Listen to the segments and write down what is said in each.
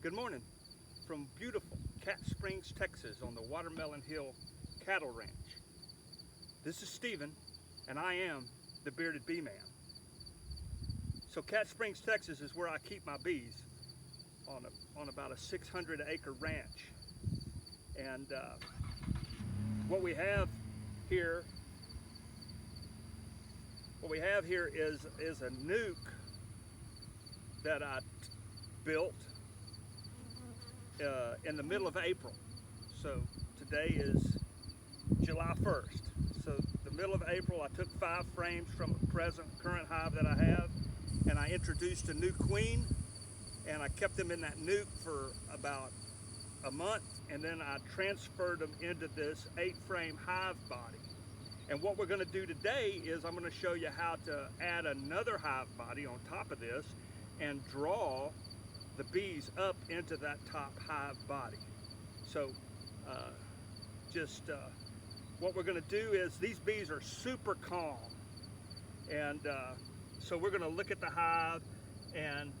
Good morning from beautiful Cat Springs, Texas on the Watermelon Hill Cattle Ranch. This is Stephen and I am the Bearded Bee Man. So Cat Springs, Texas is where I keep my bees on about a 600-acre ranch. And what we have here is a nuke that I built in the middle of April. So today is July 1st. So the middle of April, I took 5 frames from a current hive that I have, and I introduced a new queen, and I kept them in that nuke for about a month, and then I transferred them into this 8-frame hive body. And what we're going to do today is I'm going to show you how to add another hive body on top of this and draw the bees up into that top hive body. So what we're going to do is, these bees are super calm, and so we're going to look at the hive and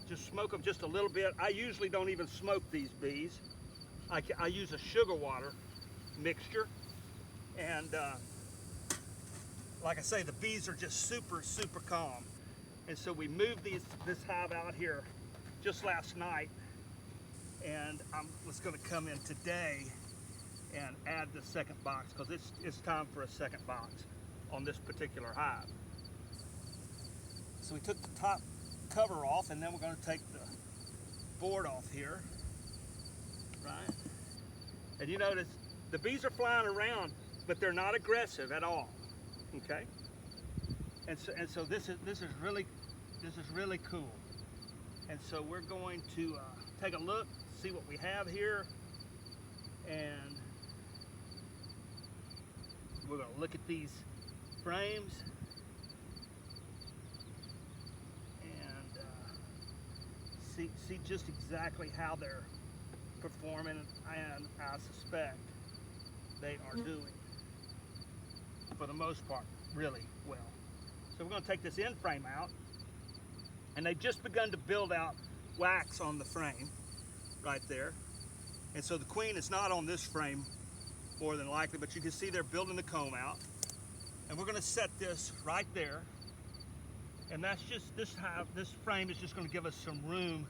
just smoke them just a little bit. I usually don't even smoke these bees. I use a sugar water mixture, and like I say, the bees are just super calm. And so we moved this hive out here just last night, and I was going to come in today and add the second box, because it's time for a second box on this particular hive. So we took the top cover off, and then we're going to take the board off here, right? And you notice the bees are flying around, but they're not aggressive at all. Okay? And so this is really cool. And so we're going to take a look, see what we have here, and we're going to look at these frames and see just exactly how they're performing, and I suspect they are doing, for the most part, really well. So we're going to take this end frame out, and they've just begun to build out wax on the frame right there. And so the queen is not on this frame more than likely, but you can see they're building the comb out. And we're going to set this right there. And that's just, this frame is just going to give us some room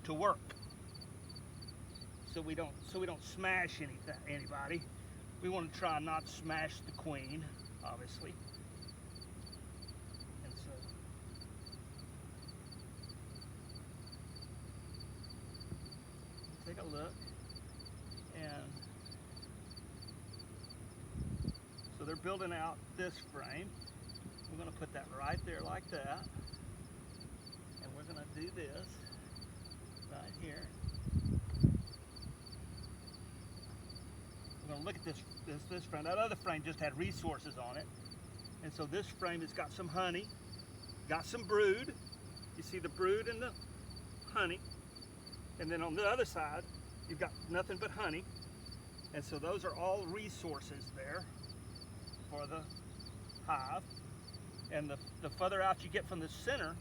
to work, so we don't smash anybody. We want to try not to smash the queen, obviously. And so take a look, and so they're building out this frame. We're going to put that right there like that, and we're going to do this right here. We're going to look at this frame. That other frame just had resources on it, and so this frame has got some honey, got some brood. You see the brood and the honey, and then on the other side you've got nothing but honey. And so those are all resources there for the hive. And the further out you get from the center,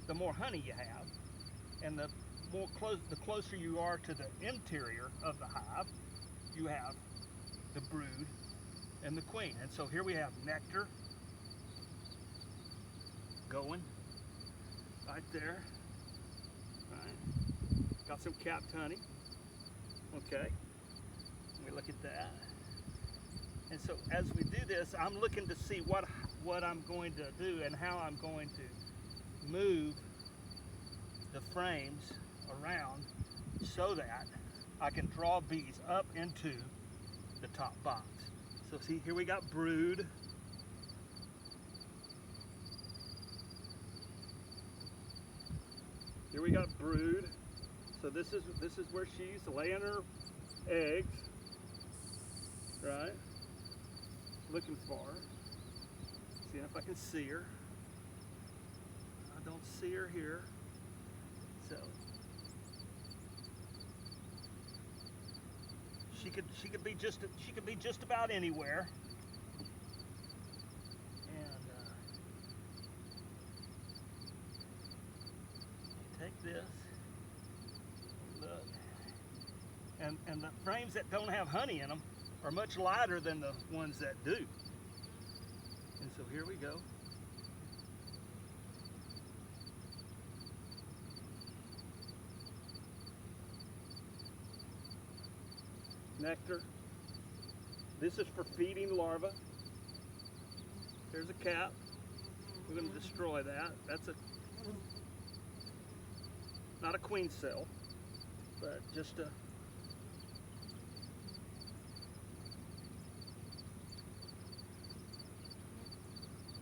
the more honey you have, and the closer you are to the interior of the hive, you have the brood and the queen. And so here we have nectar going right there, right? Got some capped honey. Okay, let me look at that. And so as we do this, I'm looking to see what I'm going to do and how I'm going to move the frames around so that I can draw bees up into the top box. So see, here we got brood. Here we got brood. So this is where she's laying her eggs, right? Looking for her. See if I can see her. I don't see her here. So she could be just about anywhere. And take this. Look. And the frames that don't have honey in them are much lighter than the ones that do. And so here we go. Nectar. This is for feeding larvae. There's a cap. We're going to destroy that. That's not a queen cell, but just a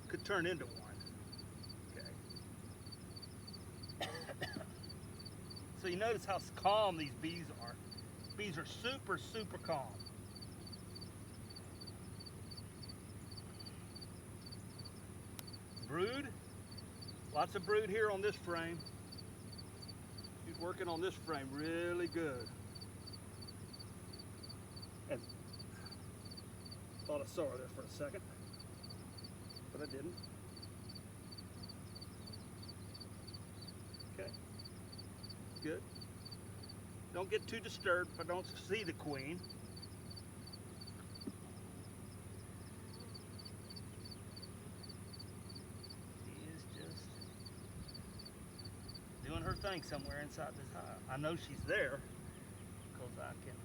could turn into one. Okay. So you notice how calm these bees are. Bees are super, super calm. Brood. Lots of brood here on this frame. He's working on this frame really good. And thought I saw her there for a second, but I didn't. Okay, good. Don't get too disturbed if I don't see the queen. Doing her thing somewhere inside this hive. I know she's there because I can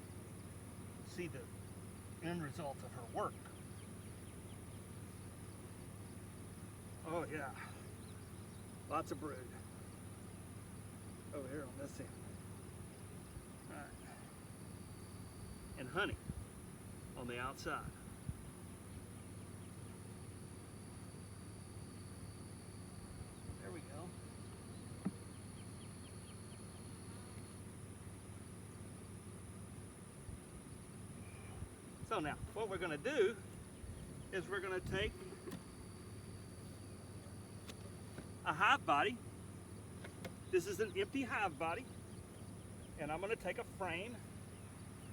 see the end result of her work. Oh yeah, lots of brood over here on this end. All right. And honey on the outside. There we go. So now, what we're going to do is we're going to take a hive body. This is an empty hive body. And I'm going to take a frame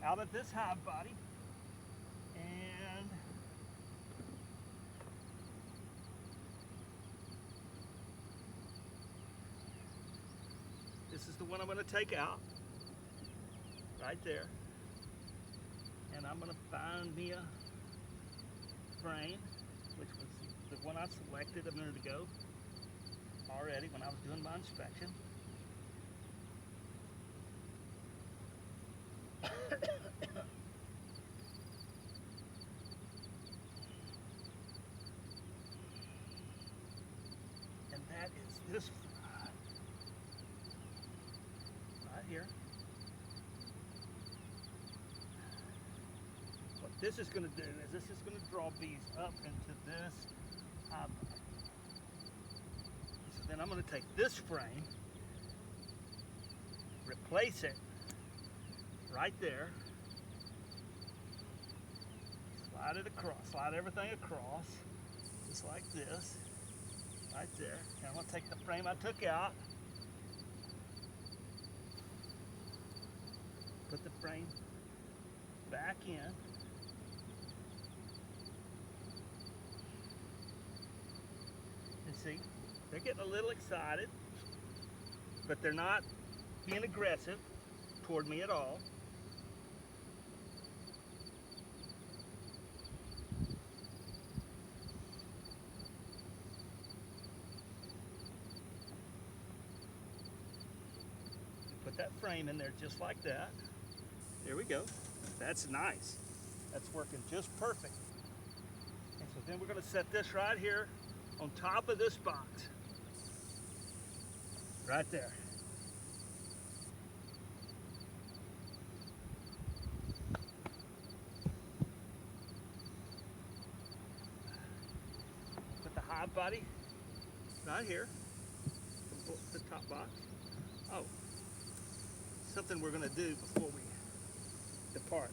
out of this hive body. And this is the one I'm going to take out. Right there. And I'm going to find me a frame, which was the one I selected a minute ago already when I was doing my inspection. And that is this right here. What this is going to do is this is going to draw bees up into this hive. So then I'm going to take this frame, replace it right there, slide it across, slide everything across, just like this, right there. And I'm going to take the frame I took out, put the frame back in. And see, they're getting a little excited, but they're not being aggressive toward me at all. Put that frame in there just like that. There we go. That's nice. That's working just perfect. And so then we're going to set this right here on top of this box. Right there. Put the hive body right here, the top box. Oh, something we're going to do before we depart.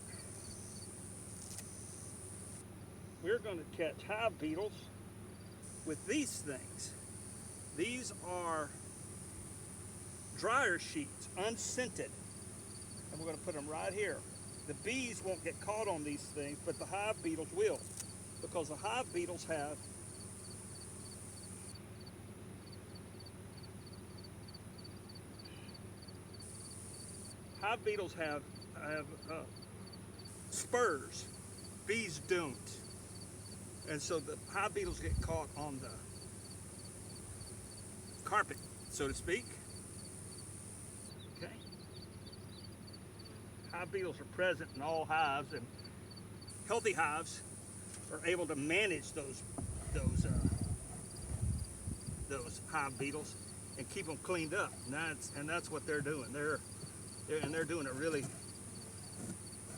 We're going to catch hive beetles with these things. These are dryer sheets, unscented. And we're going to put them right here. The bees won't get caught on these things, but the hive beetles will. Because the hive beetles have hive beetles have spurs. Bees don't. And so the hive beetles get caught on the carpet, so to speak. Okay. Hive beetles are present in all hives, and healthy hives are able to manage those hive beetles and keep them cleaned up. And that's what they're doing. They're doing a really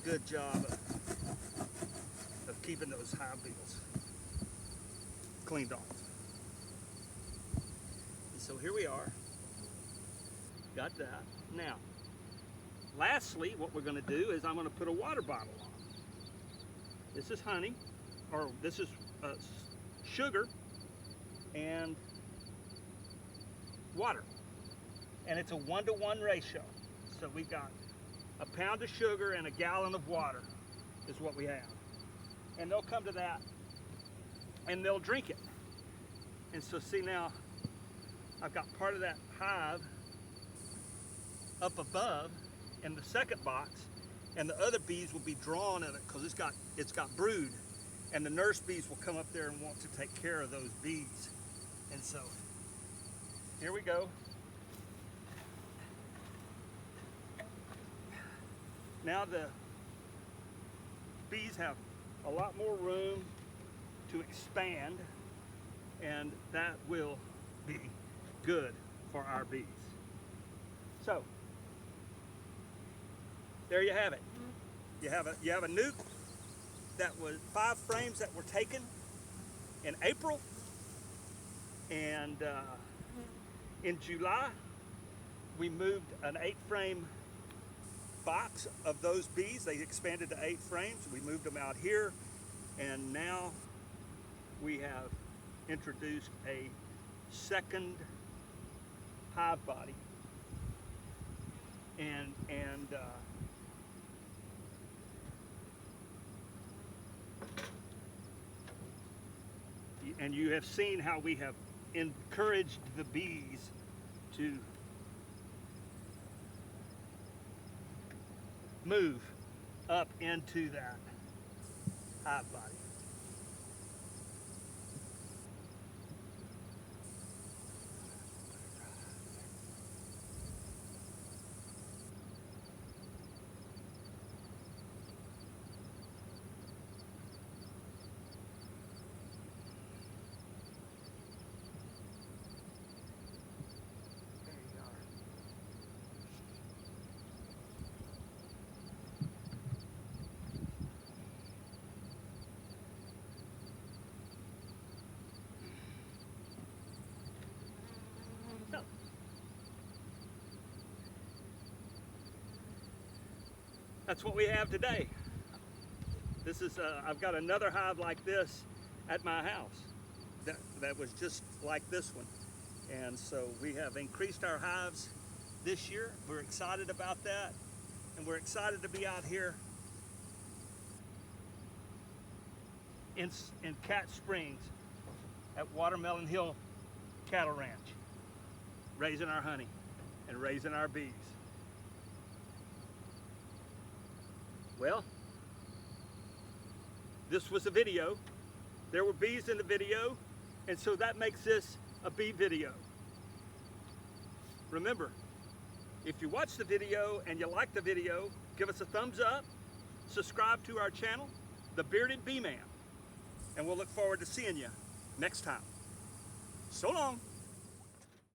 good job of keeping those hive beetles cleaned off. And so here we are. Got that. Now, lastly, what we're going to do is I'm going to put a water bottle on. This is honey, or this is sugar and water. And it's a 1-to-1 ratio. So we've got a pound of sugar and a gallon of water is what we have. And they'll come to that and they'll drink it. And so see now, I've got part of that hive up above in the second box, and the other bees will be drawn in it because it's got brood, and the nurse bees will come up there and want to take care of those bees. And so here we go. Now the bees have a lot more room to expand, and that will be good for our bees. So there you have it. You have a nuke that was 5 frames that were taken in April, and in July we moved an 8-frame box of those bees. They expanded to 8 frames. We moved them out here, and now we have introduced a second hive body, and you have seen how we have encouraged the bees to move up into that hive body. That's what we have today. This is I've got another hive like this at my house that was just like this one, and so we have increased our hives this year. We're excited about that, and we're excited to be out here in Cat Springs at Watermelon Hill Cattle Ranch, raising our honey and raising our bees. Well, this was a video. There were bees in the video, and so that makes this a bee video. Remember, if you watch the video and you like the video, give us a thumbs up, subscribe to our channel, The Bearded Bee Man, and we'll look forward to seeing you next time. So long.